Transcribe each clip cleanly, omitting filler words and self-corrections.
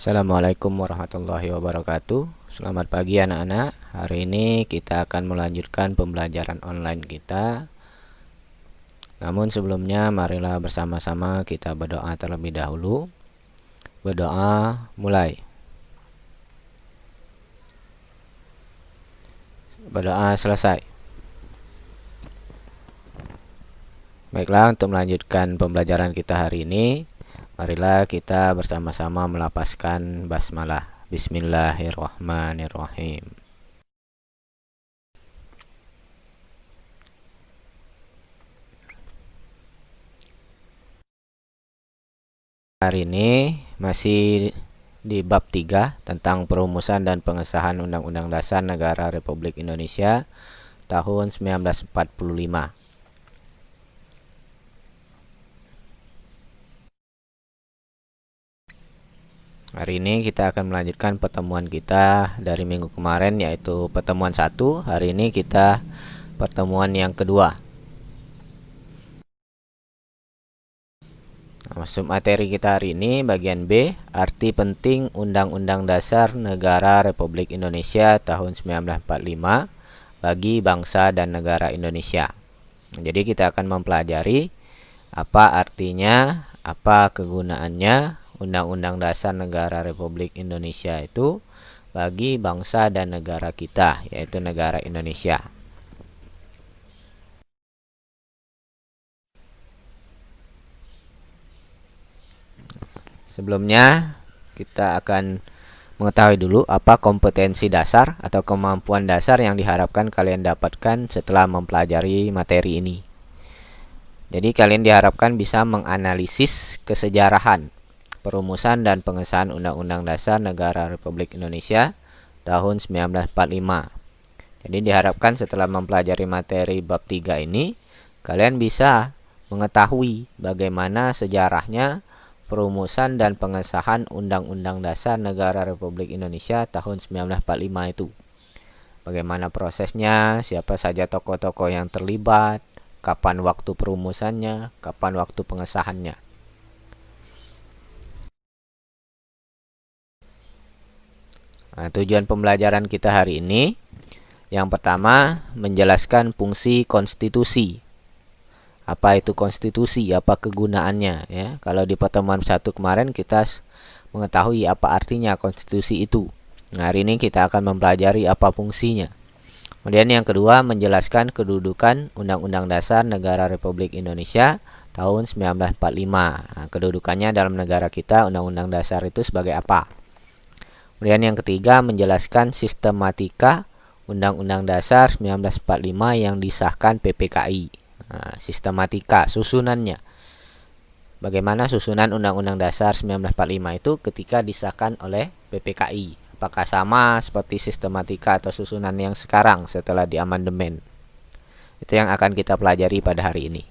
Assalamualaikum warahmatullahi wabarakatuh. Selamat pagi anak-anak. Hari ini kita akan melanjutkan pembelajaran online kita. Namun sebelumnya marilah bersama-sama kita berdoa terlebih dahulu. Berdoa mulai. Berdoa selesai. Baiklah, untuk melanjutkan pembelajaran kita hari ini, marilah kita bersama-sama melafazkan basmalah. Bismillahirrahmanirrahim. Hari ini masih di bab 3 tentang perumusan dan pengesahan Undang-Undang Dasar Negara Republik Indonesia tahun 1945. Hari ini kita akan melanjutkan pertemuan kita dari minggu kemarin, yaitu pertemuan 1. Hari ini kita pertemuan yang kedua. Masuk materi kita hari ini bagian B, arti penting Undang-Undang Dasar Negara Republik Indonesia tahun 1945 bagi bangsa dan negara Indonesia. Jadi kita akan mempelajari apa artinya, apa kegunaannya Undang-Undang Dasar Negara Republik Indonesia itu bagi bangsa dan negara kita, yaitu negara Indonesia. Sebelumnya kita akan mengetahui dulu apa kompetensi dasar atau kemampuan dasar yang diharapkan kalian dapatkan setelah mempelajari materi ini. Jadi kalian diharapkan bisa menganalisis kesejarahan perumusan dan pengesahan Undang-Undang Dasar Negara Republik Indonesia tahun 1945. Jadi diharapkan setelah mempelajari materi bab 3 ini, kalian bisa mengetahui bagaimana sejarahnya perumusan dan pengesahan Undang-Undang Dasar Negara Republik Indonesia tahun 1945 itu. Bagaimana prosesnya, siapa saja tokoh-tokoh yang terlibat, kapan waktu perumusannya, kapan waktu pengesahannya. Nah, tujuan pembelajaran kita hari ini, yang pertama menjelaskan fungsi konstitusi. Apa itu konstitusi? Apa kegunaannya? Ya, kalau di pertemuan 1 kemarin kita mengetahui apa artinya konstitusi itu. Nah, hari ini kita akan mempelajari apa fungsinya. Kemudian yang kedua menjelaskan kedudukan Undang-Undang Dasar Negara Republik Indonesia tahun 1945. Nah, kedudukannya dalam negara kita Undang-Undang Dasar itu sebagai apa? Kemudian yang ketiga menjelaskan sistematika Undang-Undang Dasar 1945 yang disahkan PPKI. Nah, sistematika, susunannya. Bagaimana susunan Undang-Undang Dasar 1945 itu ketika disahkan oleh PPKI? Apakah sama seperti sistematika atau susunan yang sekarang setelah diamandemen? Itu yang akan kita pelajari pada hari ini.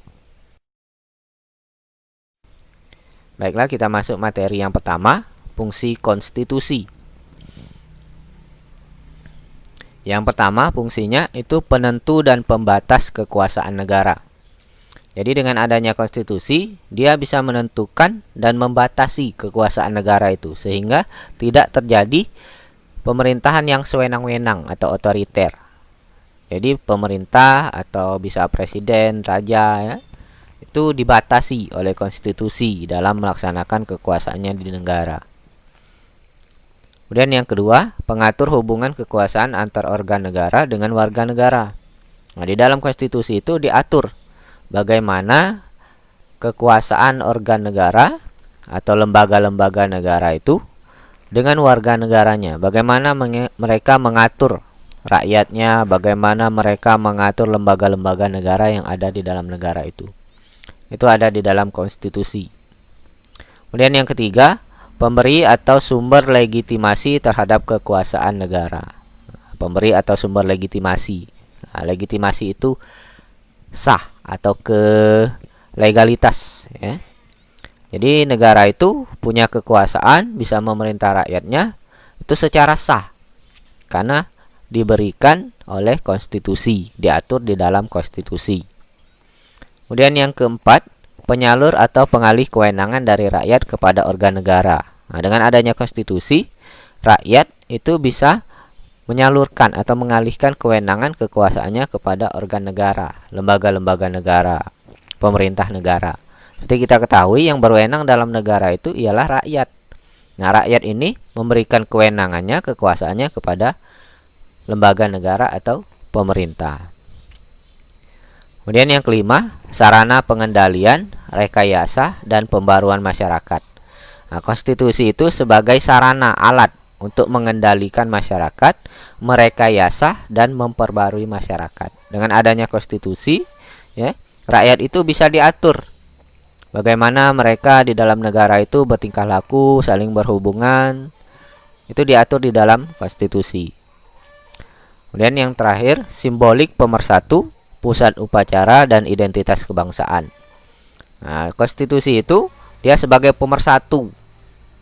Baiklah, kita masuk materi yang pertama, fungsi konstitusi. Yang pertama fungsinya itu penentu dan pembatas kekuasaan negara. Jadi dengan adanya konstitusi, dia bisa menentukan dan membatasi kekuasaan negara itu, sehingga tidak terjadi pemerintahan yang sewenang-wenang atau otoriter. Jadi pemerintah atau bisa presiden, raja, ya, itu dibatasi oleh konstitusi dalam melaksanakan kekuasaannya di negara. Kemudian yang kedua, pengatur hubungan kekuasaan antar organ negara dengan warga negara. Nah, di dalam konstitusi itu diatur bagaimana kekuasaan organ negara atau lembaga-lembaga negara itu dengan warga negaranya. Bagaimana mereka mengatur rakyatnya, bagaimana mereka mengatur lembaga-lembaga negara yang ada di dalam negara itu. Itu ada di dalam konstitusi. Kemudian yang ketiga, pemberi atau sumber legitimasi terhadap kekuasaan negara. Pemberi atau sumber legitimasi. Nah, legitimasi itu sah atau legalitas. Ya. Jadi negara itu punya kekuasaan, bisa memerintah rakyatnya itu secara sah, karena diberikan oleh konstitusi, diatur di dalam konstitusi. Kemudian yang keempat, penyalur atau pengalih kewenangan dari rakyat kepada organ negara. Nah, dengan adanya konstitusi, rakyat itu bisa menyalurkan atau mengalihkan kewenangan kekuasaannya kepada organ negara, lembaga-lembaga negara, pemerintah negara. Seperti kita ketahui, yang berwenang dalam negara itu ialah rakyat. Nah, rakyat ini memberikan kewenangannya, kekuasaannya kepada lembaga negara atau pemerintah. Kemudian yang kelima, sarana pengendalian, rekayasa, dan pembaruan masyarakat. Nah, konstitusi itu sebagai sarana alat untuk mengendalikan masyarakat, merekayasa, dan memperbarui masyarakat. Dengan adanya konstitusi, ya, rakyat itu bisa diatur bagaimana mereka di dalam negara itu bertingkah laku, saling berhubungan. Itu diatur di dalam konstitusi. Kemudian yang terakhir, simbolik pemersatu, pusat upacara, dan identitas kebangsaan. Nah, konstitusi itu dia sebagai pemersatu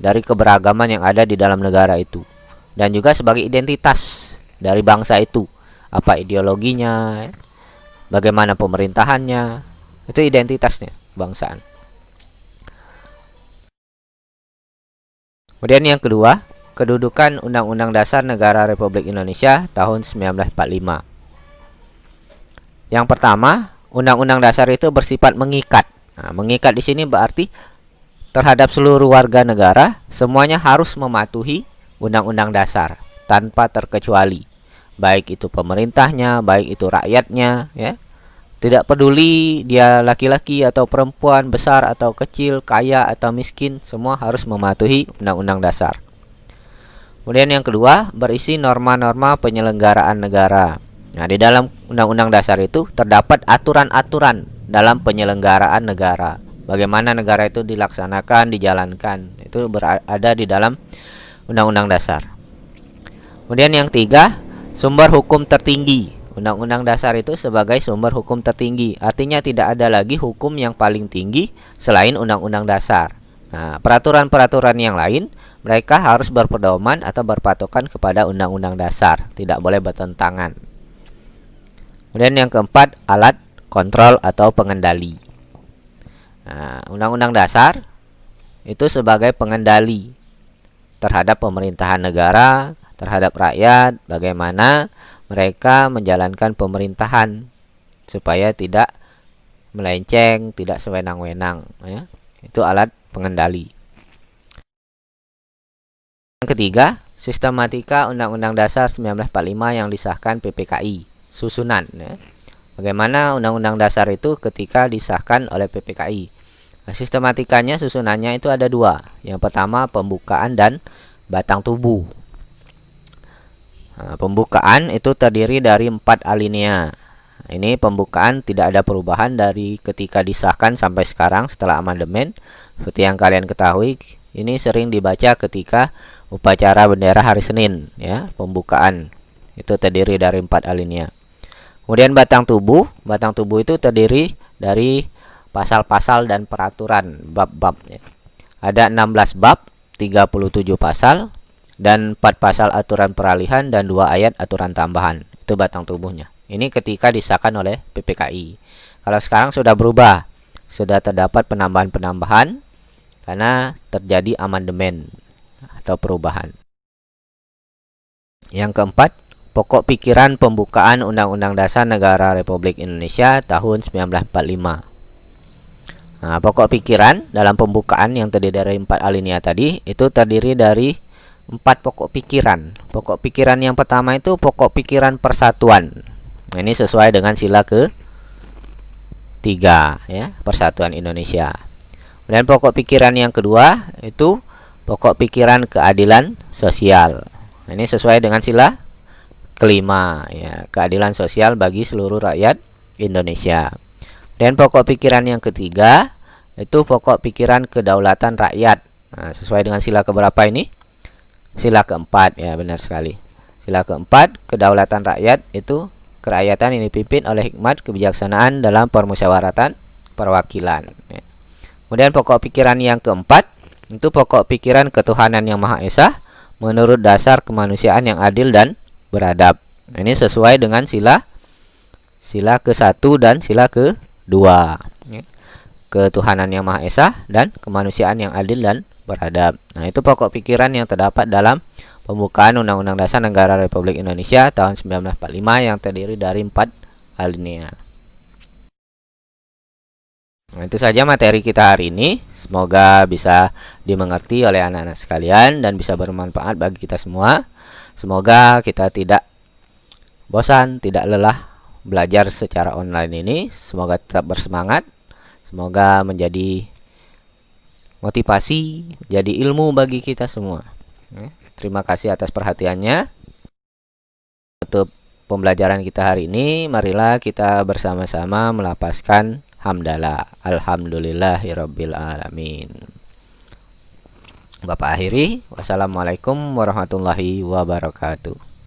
dari keberagaman yang ada di dalam negara itu, dan juga sebagai identitas dari bangsa itu. Apa ideologinya, bagaimana pemerintahannya, itu identitasnya kebangsaan. Kemudian yang kedua, kedudukan Undang-Undang Dasar Negara Republik Indonesia tahun 1945. Yang pertama, Undang-Undang Dasar itu bersifat mengikat. Nah, mengikat di sini berarti terhadap seluruh warga negara semuanya harus mematuhi Undang-Undang Dasar tanpa terkecuali. Baik itu pemerintahnya, baik itu rakyatnya, ya. Tidak peduli dia laki-laki atau perempuan, besar atau kecil, kaya atau miskin, semua harus mematuhi Undang-Undang Dasar. Kemudian yang kedua, berisi norma-norma penyelenggaraan negara. Nah, di dalam Undang-Undang Dasar itu terdapat aturan-aturan dalam penyelenggaraan negara. Bagaimana negara itu dilaksanakan, dijalankan. Itu berada di dalam Undang-Undang Dasar. Kemudian yang tiga, sumber hukum tertinggi. Undang-Undang Dasar itu sebagai sumber hukum tertinggi. Artinya tidak ada lagi hukum yang paling tinggi selain Undang-Undang Dasar. Nah, peraturan-peraturan yang lain mereka harus berpedoman atau berpatokan kepada Undang-Undang Dasar. Tidak boleh bertentangan. Kemudian yang keempat, alat kontrol atau pengendali. Nah, Undang-Undang Dasar itu sebagai pengendali terhadap pemerintahan negara, terhadap rakyat, bagaimana mereka menjalankan pemerintahan supaya tidak melenceng, tidak sewenang-wenang, ya. Itu alat pengendali. Yang ketiga, sistematika Undang-Undang Dasar 1945 yang disahkan PPKI. Susunan, ya. Bagaimana Undang-Undang Dasar itu ketika disahkan oleh PPKI. Nah, sistematikanya, susunannya itu ada dua. Yang pertama, pembukaan dan batang tubuh. Nah, pembukaan itu terdiri dari 4 alinea. Ini pembukaan tidak ada perubahan dari ketika disahkan sampai sekarang setelah amandemen. Seperti yang kalian ketahui, ini sering dibaca ketika upacara bendera hari Senin, ya. Pembukaan itu terdiri dari 4 alinea. Kemudian batang tubuh itu terdiri dari pasal-pasal dan peraturan, bab-bab, ya. Ada 16 bab, 37 pasal, dan 4 pasal aturan peralihan dan 2 ayat aturan tambahan. Itu batang tubuhnya. Ini ketika disahkan oleh PPKI. Kalau sekarang sudah berubah, sudah terdapat penambahan-penambahan karena terjadi amandemen atau perubahan. Yang keempat, pokok pikiran pembukaan Undang-Undang Dasar Negara Republik Indonesia tahun 1945. Nah, pokok pikiran dalam pembukaan yang terdiri dari 4 alinea tadi, itu terdiri dari 4 pokok pikiran. Pokok pikiran yang pertama itu pokok pikiran persatuan. Nah, ini sesuai dengan sila ke-3, ya, Persatuan Indonesia. Kemudian pokok pikiran yang kedua itu pokok pikiran keadilan sosial. Nah, ini sesuai dengan sila ke-5, ya, keadilan sosial bagi seluruh rakyat Indonesia. Dan pokok pikiran yang ketiga itu pokok pikiran kedaulatan rakyat. Nah, sesuai dengan sila keberapa ini? Sila ke-4, ya, benar sekali. Sila ke-4, kedaulatan rakyat itu kerakyatan yang dipimpin oleh hikmat kebijaksanaan dalam permusyawaratan perwakilan, ya. Kemudian pokok pikiran yang keempat itu pokok pikiran ketuhanan yang Maha Esa menurut dasar kemanusiaan yang adil dan beradab. Ini sesuai dengan sila ke-1 dan sila ke-2, ya. Ketuhanan yang Maha Esa dan kemanusiaan yang adil dan beradab. Nah, itu pokok pikiran yang terdapat dalam pembukaan Undang-Undang Dasar Negara Republik Indonesia tahun 1945 yang terdiri dari 4 alinea. Nah, itu saja materi kita hari ini. Semoga bisa dimengerti oleh anak-anak sekalian dan bisa bermanfaat bagi kita semua. Semoga kita tidak bosan, tidak lelah belajar secara online ini. Semoga tetap bersemangat. Semoga menjadi motivasi, jadi ilmu bagi kita semua. Terima kasih atas perhatiannya. Untuk pembelajaran kita hari ini, marilah kita bersama-sama melapaskan hamdalah. Alhamdulillahirabbil alamin. Bapak akhiri, wassalamualaikum warahmatullahi wabarakatuh.